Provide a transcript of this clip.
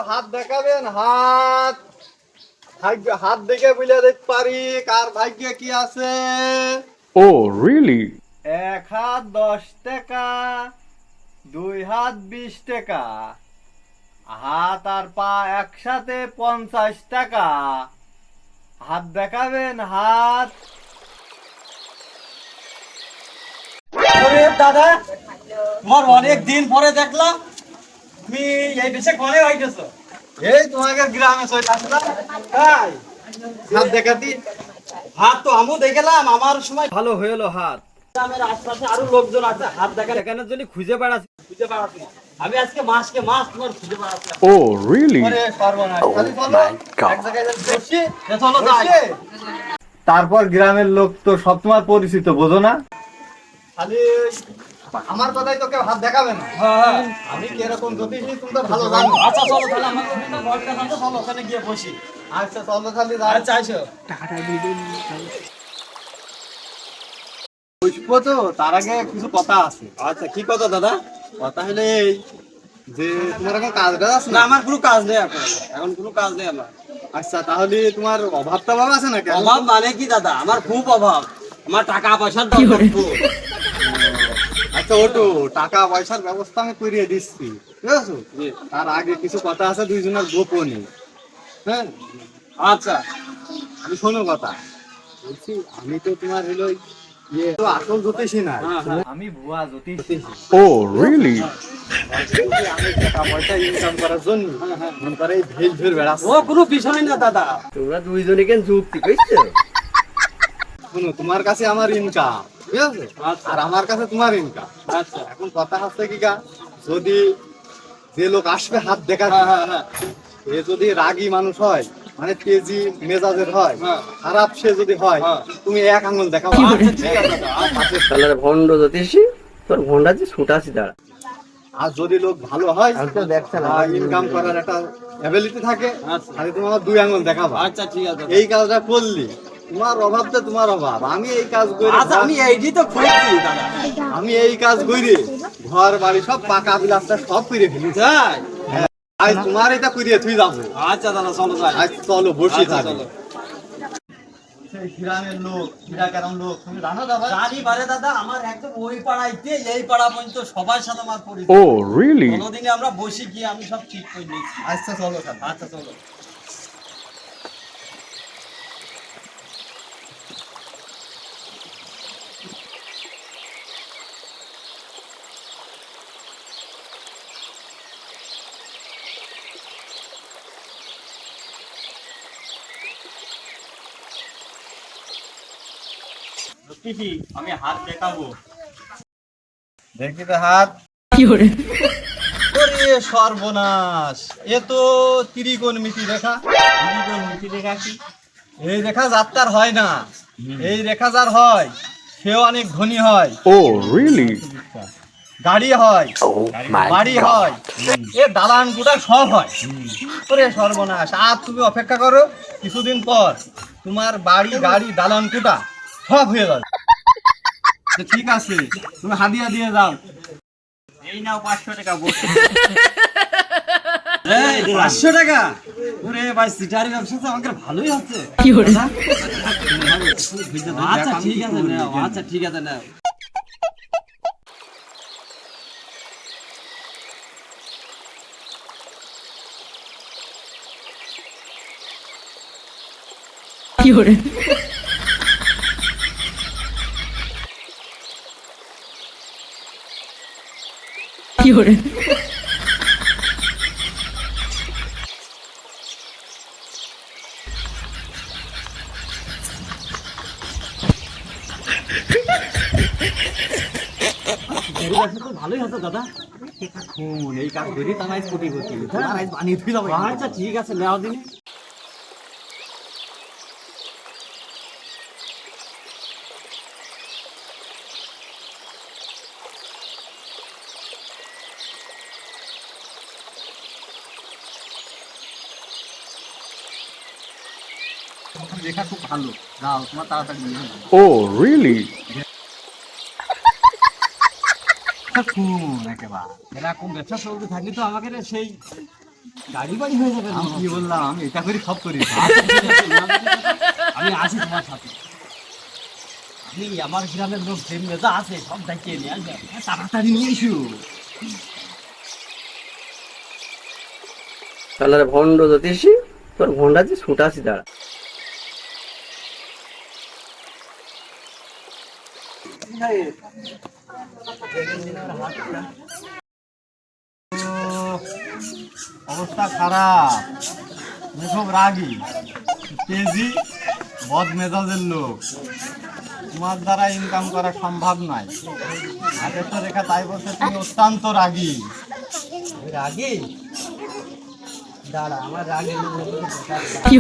হাত দেখাবেন, হাত ভাগ্য, হাত দেখে বুঝে দেখতে পারি কার ভাগ্যে কি আছে। Oh, really? এক হাত 10 টাকা, দুই হাত 20 টাকা, হাত আর পা একসাথে 50 টাকা। হাত দেখাবেন, হাত। দাদা, তোমার অনেক দিন পরে দেখলাম তুমি এই দেশে ঘরে হইতেছো। এই তোমাকে গ্রামে চলে আসলাম, তাই হাত দেখাতি। হাত তো আমিও দেখলাম, আমার সময় ভালো হলো হাত। গ্রামের আশপাশে আরো লোকজন আছে হাত দেখার দেখানোর জন্য খুঁজে বেড়াচ্ছি। পাচ্ছি। আমি আজকে মাসকে মাস তোমার খুঁজে পাচ্ছি। Oh, really? আরে সর্বনাশ, খালি চলো, my God. এক জায়গায় বসি, চলো যাই। বসি। তারপর গ্রামের লোক তো সব তোমার পরিচিত, বোঝো না? খালি আমার কথাই তো কেউ হাত দেখাবে না। হ্যাঁ, আমি কিরকম জ্যোতিষী তুমি তো ভালো জানো। আচ্ছা চলো তাহলে আমার তুমি তো ঘরটা জানো, চলো ওখানে গিয়ে বসি। আচ্ছা চলো, খালি যাও। আচ্ছা আসো। বুঝবো তো, তার আগে কিছু কথা আছে। আচ্ছা কি কথা দাদা? কথা হলে এই যে তোমার এখন কাজটা আছে না না। আমার কোনো কাজ নেই এখন কোনো কাজ নেই আমার। আচ্ছা তাহলে তোমার অভাব টভাব আছে না? কেন? অভাব মানে কি দাদা? আমার খুব অভাব, আমার টাকা পয়সার দরকার খুব। আচ্ছা ওটো, টাকা পয়সার ব্যবস্থা আমি করিয়ে দিচ্ছি, ঠিক আছে? জি। তার আগে কিছু কথা আছে দুইজনের গোপনে। হ্যাঁ, আচ্ছা আমি শোনো কথা বলছি। আমি তো তোমার হলো ইয়ে তো আসল জ্যোতিষী না, হ্যাঁ, হ্যাঁ। আমি ভুয়া জ্যোতিষী। Oh, really? আমি টাকা পয়সা ইনকাম করার জন্য মনে করে এই ভেল ভেল বেড়াচ্ছি। ও কোনো বিষয় না দাদা। তোমরা দুইজনে কেন যুক্তি কইছো? শোনো, তোমার কাছে আমার ইনকাম, ঠিক আছে? আচ্ছা। আর আমার কাছে তোমার ইনকাম। আচ্ছা এখন কথা হচ্ছে কি গা, যদি যে লোক আসবে হাত দেখা, হ্যাঁ হ্যাঁ হ্যাঁ এ যদি রাগী মানুষ হয়, মানে তেজি মেজাজের হয়, হ্যাঁ। খারাপ সে যদি হয়, হ্যাঁ। তুমি এক আঙুল দেখাও। আচ্ছা ঠিক আছে দাদা। আচ্ছা। তাহলে ভণ্ড জ্যোতিষী তোর ভণ্ডা যে ছুটাছি দাঁড়া। আর যদি লোক ভালো হয়, আমি তো দেখছি না। ইনকাম করার একটা অ্যাবিলিটি থাকে, আচ্ছা। তাহলে তুমি আমার দুই আঙুল দেখাবা। আচ্ছা ঠিক আছে। এই কাজটা করলি, তোমার অভাব তো তোমার অভাব। আমি এই কাজ করি, আচ্ছা আমি এইটি তো খুঁজছি দাদা। আমি এই কাজ করি, ঘর বাড়ি সব পাকা বিলাসটা সব করে ফেলি। যাই। আজ তোমার এটা করিয়ে তুই যাবো। আচ্ছা দাদা চলো যাই। আজ চলো বসি আচ্ছা, থাকি। চলো। সেই গ্রামের লোক, কিরা কেরম লোক তুমি জানো দাদা? জানি পারে দাদা, আমার একদম ওই পাড়াইতে এই পাড়া পর্যন্ত সবার সাথে আমার পরিচয়। Oh, really? কোনোদিনে আমরা বসে গিয়ে আমি সব ঠিক করে নিয়েছি। আচ্ছা চলো খালি। আচ্ছা চলো। জ্যোতিষী, আমি হাত দেখাবো। দেখি তো হাত। ওরে সর্বনাশ, এ তো ত্রিকোণমিতি রেখা। মিটি দেখা কি? এই রেখা যাত্রার হয় না, এই রেখা যার হয় সেও অনেক ধনী হয়, Oh, really? গাড়ি হয়, Oh, my বাড়ি God. হয়, এ দালান গুড়া সব হয়। ওরে সর্বনাশ, আর তুমি অপেক্ষা করো, কিছুদিন পর তোমার বাড়ি গাড়ি দালান কুটা সব হয়ে যাবে। তো ঠিক আছে, তুমি হাদিয়া দিয়ে যাও। এই নাও 500 টাকা বসে। 500 টাকা? ওরে ভাই, সিটারি ব্যবসা তো আমাকে ভালোই হচ্ছে। আচ্ছা ঠিক আছে নাও, আচ্ছা ঠিক আছে নাও। ভালোই হতো দাদা। এই কাজ করি তা নাই কোটিপতি, তোমার আজ বানিয়ে দিই যাবো। আচ্ছা ঠিক আছে নাও দিন। রেখা খুব ভালো, যাও তোমার তাড়াতাড়ি নিয়ে যাও। Oh, really? খুন একেবারে। এরকম ব্যবসা চলতে থাকলে তো আমাকে সেই গাড়ি বাড়ি হয়ে যাবে। আমি কি বললাম, আমি এটা করি সব করি। আমি আসি তোমার সাথে। আমি আমার গ্রামের লোক যে মেজা আছে সব দেখিয়ে নিয়ে আসবে, তাড়াতাড়ি নিয়ে এসো। তাহলে ভণ্ড জ্যোতিষী, তোর ভণ্ডা যে ছুটাছি দাঁড়া। অবস্থা খারাপ, আমি খুব রাগী, তেজি, বদ মেজাজের লোক। তোমার দ্বারা ইনকাম করা সম্ভব নয়। আগের তো রেখা তাই বলছে তুমি অত্যন্ত রাগী। রাগে দাঁড়া, আমার রাগে কি